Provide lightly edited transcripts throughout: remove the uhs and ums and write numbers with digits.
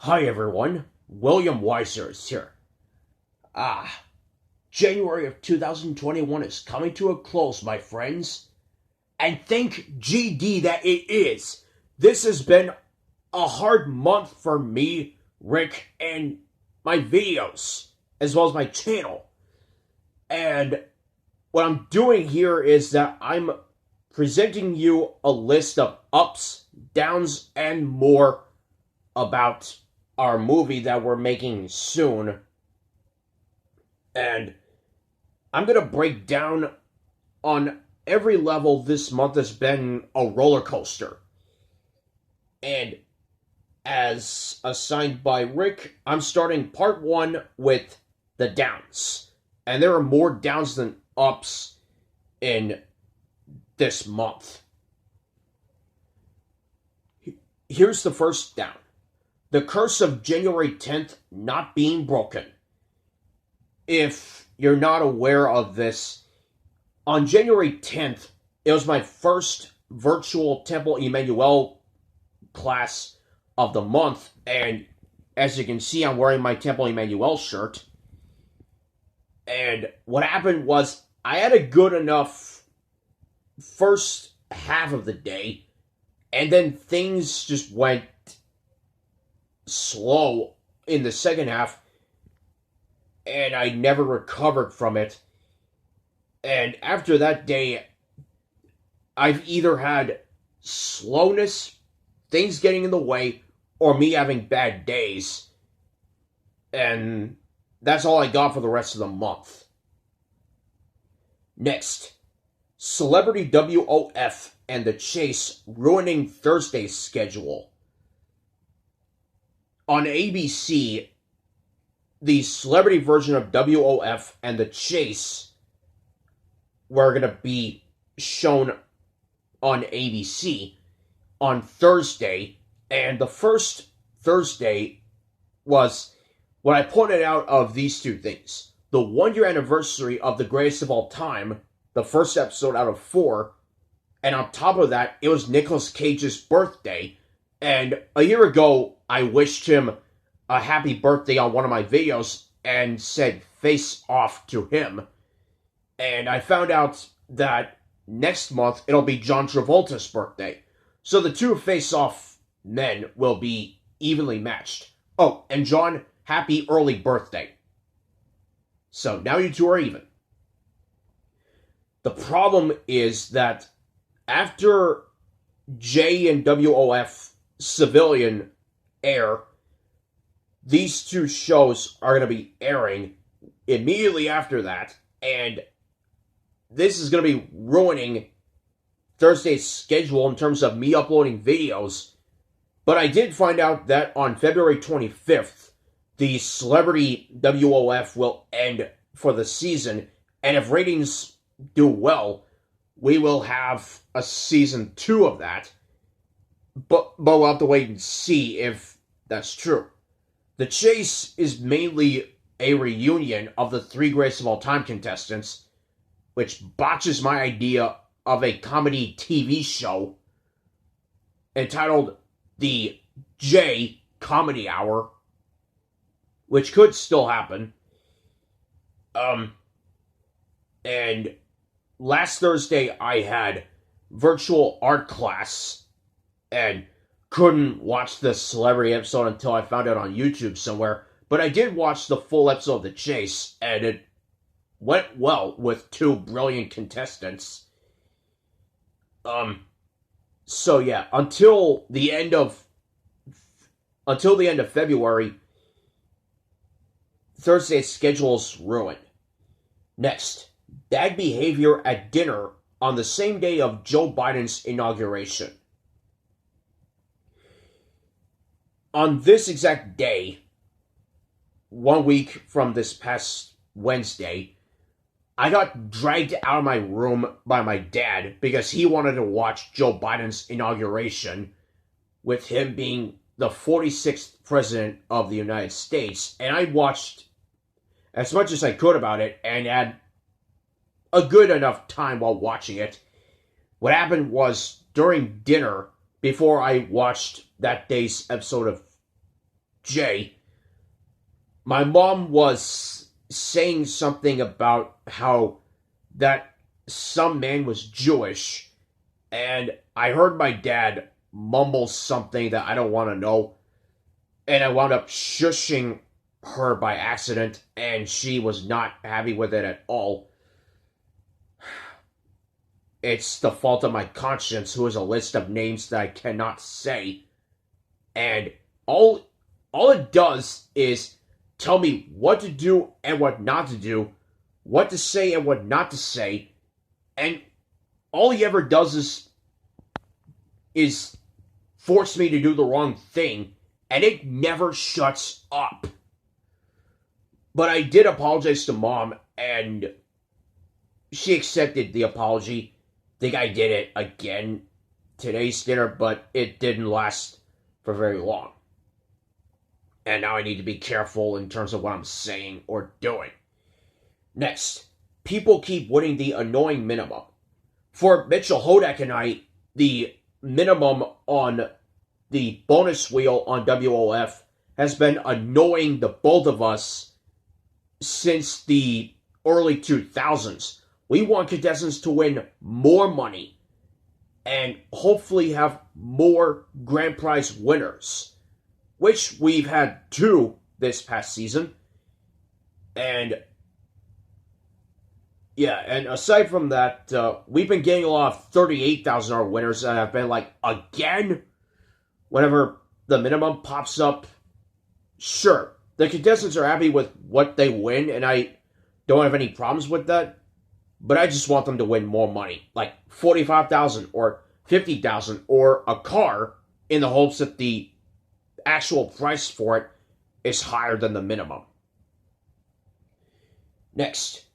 Hi everyone, William Weyser is here. January of 2021 is coming to a close, my friends. And thank GD that it is. This has been a hard month for me, Rick, and my videos, as well as my channel. And what I'm doing here is that I'm presenting you a list of ups, downs, and more about our movie that we're making soon. And I'm going to break down on every level. This month has been a roller coaster. And as assigned by Rick, I'm starting part one with the downs. And there are more downs than ups in this month. Here's the first down. The curse of January 10th not being broken. If you're not aware of this, on January 10th, it was my first virtual Temple Emmanuel class of the month, and as you can see, I'm wearing my Temple Emmanuel shirt. And what happened was, I had a good enough first half of the day, and then things just went slow in the second half, and I never recovered from it. And after that day, I've either had slowness, things getting in the way, or me having bad days. And that's all I got for the rest of the month. Next, Celebrity WOF and The Chase ruining Thursday's schedule. On ABC, the celebrity version of WOF and The Chase were going to be shown on ABC on Thursday. And the first Thursday was what I pointed out of these two things. The 1-year anniversary of The Greatest of All Time, the first episode out of 4. And on top of that, it was Nicolas Cage's birthday. And a year ago, I wished him a happy birthday on one of my videos and said face off to him. And I found out that next month it'll be John Travolta's birthday. So the two face-off men will be evenly matched. Oh, and John, happy early birthday. So now you two are even. The problem is that after J and WOF Civilian air, these two shows are going to be airing immediately after that, and this is going to be ruining Thursday's schedule in terms of me uploading videos. But I did find out that on February 25th, the Celebrity WOF will end for the season, and if ratings do well, we will have a season 2 of that. But we'll have to wait and see if that's true. The Chase is mainly a reunion of the 3 greatest of all time contestants, which botches my idea of a comedy TV show entitled The J Comedy Hour, which could still happen. And last Thursday I had virtual art class and couldn't watch the celebrity episode until I found it on YouTube somewhere. But I did watch the full episode of The Chase, and it went well with 2 brilliant contestants. So yeah, until the end of February, Thursday's schedule's ruined. Next, bad behavior at dinner on the same day of Joe Biden's inauguration. On this exact day, 1 week from this past Wednesday, I got dragged out of my room by my dad because he wanted to watch Joe Biden's inauguration, with him being the 46th president of the United States. And I watched as much as I could about it and had a good enough time while watching it. What happened was, during dinner, before I watched that day's episode of Jay, my mom was saying something about how that some man was Jewish, and I heard my dad mumble something that I don't want to know, and I wound up shushing her by accident, and she was not happy with it at all. It's the fault of my conscience, who is a list of names that I cannot say, and all it does is tell me what to do and what not to do, what to say and what not to say, and all he ever does is force me to do the wrong thing, and it never shuts up. But I did apologize to Mom, and she accepted the apology. I think I did it again today's dinner, but it didn't last for very long. And now I need to be careful in terms of what I'm saying or doing. Next, people keep winning the annoying minimum. For Mitchell Hodak and I, the minimum on the bonus wheel on WOF has been annoying the both of us since the early 2000s. We want contestants to win more money and hopefully have more grand prize winners, which we've had 2 this past season. And yeah, and aside from that, we've been getting a lot of $38,000 winners, and I've been like, again? Whenever the minimum pops up, sure, the contestants are happy with what they win, and I don't have any problems with that, but I just want them to win more money, like $45,000 or $50,000 or a car, in the hopes that the actual price for it is higher than the minimum. Next,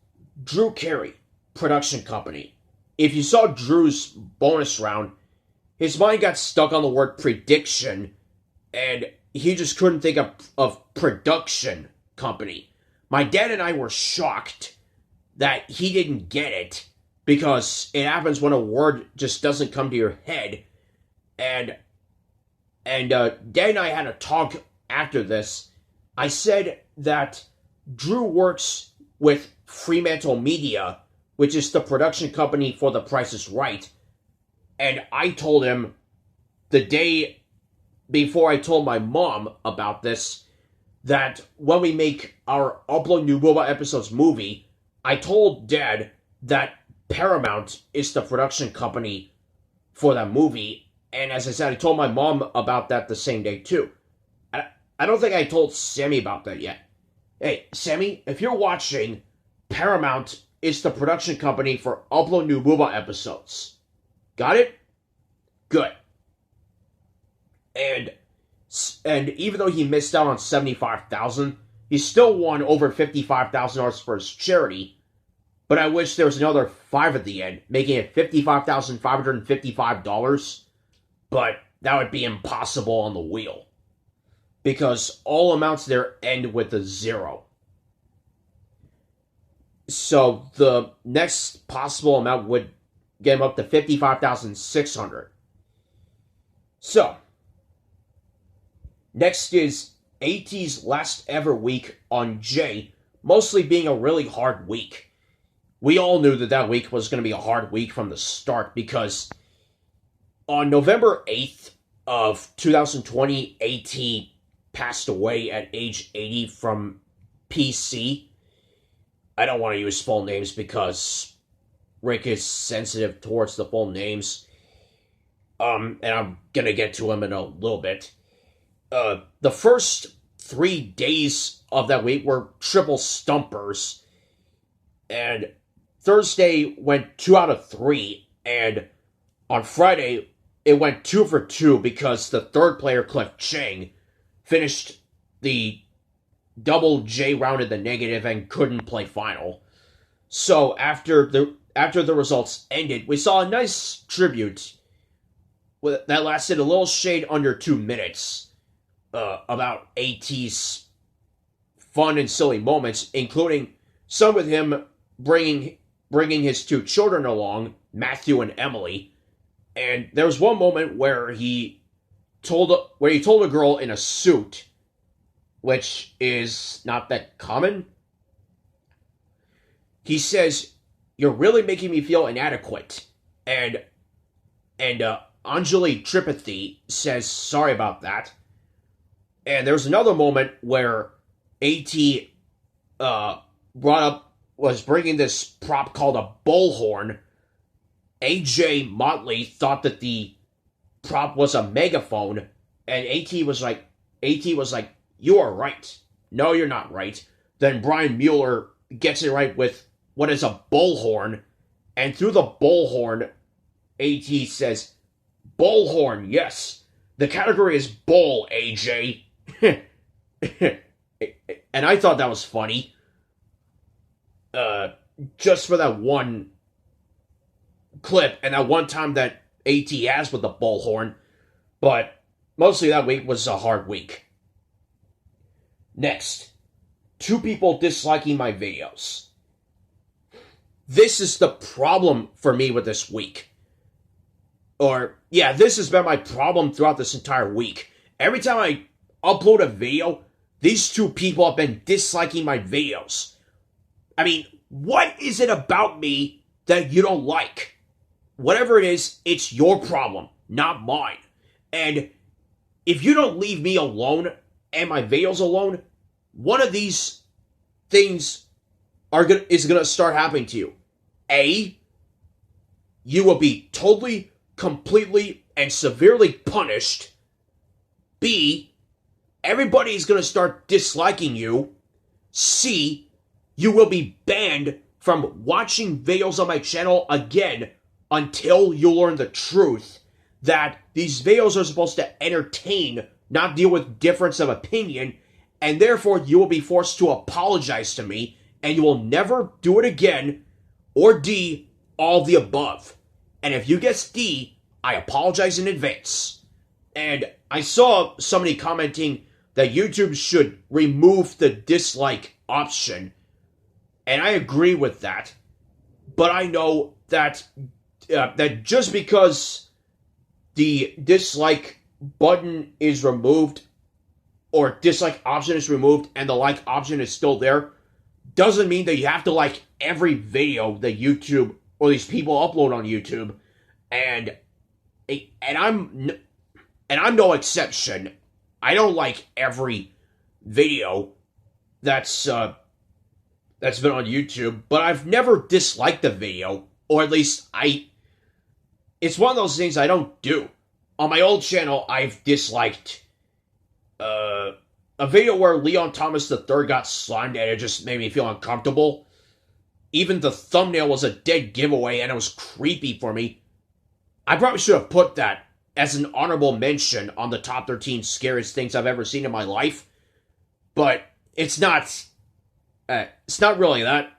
Drew Carey, production company. If you saw Drew's bonus round, his mind got stuck on the word prediction, and he just couldn't think of production company. My dad and I were shocked that he didn't get it, because it happens when a word just doesn't come to your head. And Dad and I had a talk after this. I said that Drew works with Fremantle Media, which is the production company for The Price is Right. And I told him the day before I told my mom about this, that when we make our Upload New Robot Episodes movie, I told Dad that Paramount is the production company for that movie. And as I said, I told my mom about that the same day too. I don't think I told Sammy about that yet. Hey, Sammy, if you're watching, Paramount is the production company for Upload New Robot Episodes. Got it? Good. And even though he missed out on $75,000, he still won over $55,000 for his charity. But I wish there was another 5 at the end, making it $55,555. But that would be impossible on the wheel, because all amounts there end with a 0. So the next possible amount would get him up to $55,600. So, next is AT's last ever week on Jay, mostly being a really hard week. We all knew that week was going to be a hard week from the start, because on November 8th of 2020, AT passed away at age 80 from PC. I don't want to use full names because Rick is sensitive towards the full names. And I'm going to get to him in a little bit. The first 3 days of that week were triple stumpers. And Thursday went 2 out of 3. And on Friday, it went 2 for 2 because the third player, Cliff Chang, finished the double J round in the negative and couldn't play final. So after the results ended, we saw a nice tribute that lasted a little shade under 2 minutes about AT's fun and silly moments, including some with him bringing his 2 children along, Matthew and Emily. And there was one moment where he told a girl in a suit which is not that common. He says, "You're really making me feel inadequate." And Anjali Tripathi says, "Sorry about that." And there's another moment where AT was bringing this prop called a bullhorn. AJ Motley thought that the prop was a megaphone, and AT was like, "You are right." "No, you're not right." Then Brian Mueller gets it right with what is a bullhorn, and through the bullhorn, AT says, "Bullhorn, yes. The category is bull, AJ." And I thought that was funny. Just for that one clip and that one time that AT has with the bullhorn. But mostly that week was a hard week. Next, 2 people disliking my videos. This is the problem for me with this week. This has been my problem throughout this entire week. Every time I upload a video, these 2 people have been disliking my videos. I mean, what is it about me that you don't like? Whatever it is, it's your problem, not mine. And if you don't leave me alone and my videos alone, one of these things is going to start happening to you. A, you will be totally, completely, and severely punished. B, everybody is going to start disliking you. C, you will be banned from watching videos on my channel again until you learn the truth that these videos are supposed to entertain, not deal with difference of opinion, and therefore you will be forced to apologize to me, and you will never do it again. Or D, all of the above. And if you guess D, I apologize in advance. And I saw somebody commenting that YouTube should remove the dislike option. And I agree with that. But I know that that just because the dislike button is removed, or dislike option is removed, and the like option is still there, doesn't mean that you have to like every video that YouTube or these people upload on YouTube. And I'm no exception. I don't like every video that's been on YouTube, but I've never disliked a video, or at least it's one of those things I don't do. On my old channel, I've disliked a video where Leon Thomas III got slimed, and it just made me feel uncomfortable. Even the thumbnail was a dead giveaway, and it was creepy for me. I probably should have put that as an honorable mention on the top 13 scariest things I've ever seen in my life. But it's not really that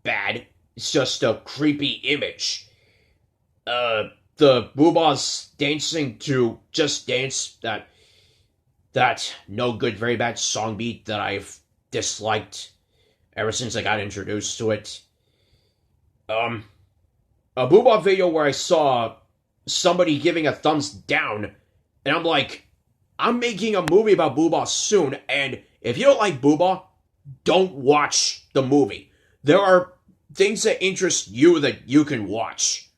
bad. It's just a creepy image. The Boobah's dancing to Just Dance, that no good, very bad song beat that I've disliked ever since I got introduced to it. A Boobah video where I saw somebody giving a thumbs down, and I'm like, I'm making a movie about Boobah soon, and if you don't like Boobah, don't watch the movie. There are things that interest you that you can watch.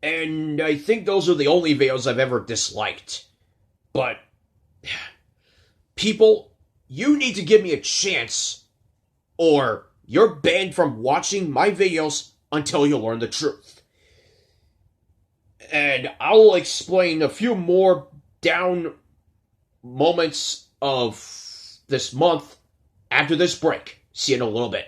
And I think those are the only videos I've ever disliked. But, people, you need to give me a chance, or you're banned from watching my videos until you learn the truth. And I'll explain a few more down moments of this month after this break. See you in a little bit.